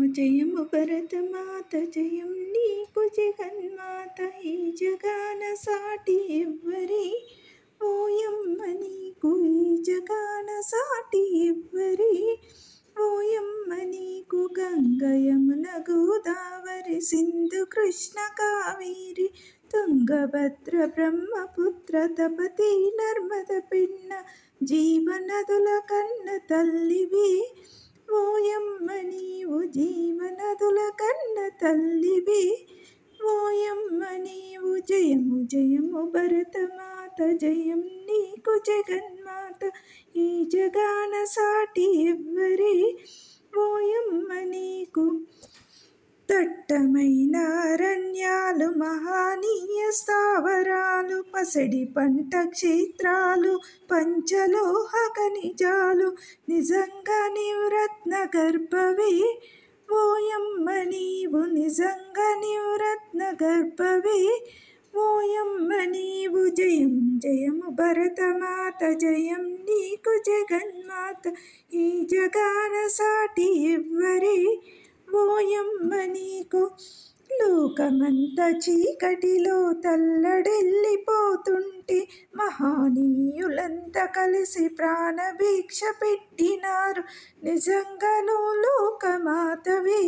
జయము భరతమాత జయం నీకు జగన్మాత ఈ జగాన సాటి ఎవ్వరి ఓయమ్మ నీకు ఈ జగాన సాటి ఎవ్వరి ఓయమ్మ నీకు గంగ యమున గోదావరి సింధు కృష్ణ కావేరి తుంగభద్ర బ్రహ్మపుత్ర తపతి నర్మద పిన్న జీవనదుల కన్న తల్లివి ఓయమ్మ నీవు జీవనదుల కన్న తల్లివి ఓయమ్మ నీవు జయము జయము భరతమాత జయం నీకు జగన్మాత ఈ జగాన సాటి ఎవ్వరి ఓయమ్మ నీకు దట్టమైన అరణ్యాలు మహానీయ స్థావరాలు పసిడి పంట క్షేత్రాలు పంచలోహ ఖనిజాలు నిజంగా నీవు రత్న గర్భవే ఓయమ్మ నీవు నిజంగా నీవు రత్న గర్భవే ఓయమ్మ నీవు జయం జయము భరతమాత జయం నీకు జగన్మాత ఈ జగాన సాటి ఎవ్వరి ఓయమ్మ నీకు లోకమంత చీకటిలో తల్లడెళ్ళిపోతుంటే మహానీయులంతా కలిసి ప్రాణభిక్ష పెట్టినారు నిజంగాను లోకమాతవే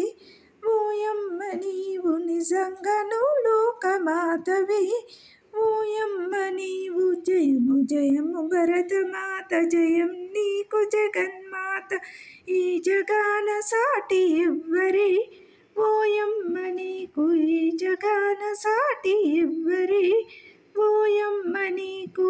ఓయమ్మ నీవు నిజంగాను లోకమాతవే ఓయమ్మ నీవు జయము జయము భరతమాత జయం నీకు జగన్మాత ఈ జగాన సాటి ఎవ్వరి ఓయమ్మ నీకు ఈ జగాన సాటి ఎవ్వరి ఓయమ్మ నీకు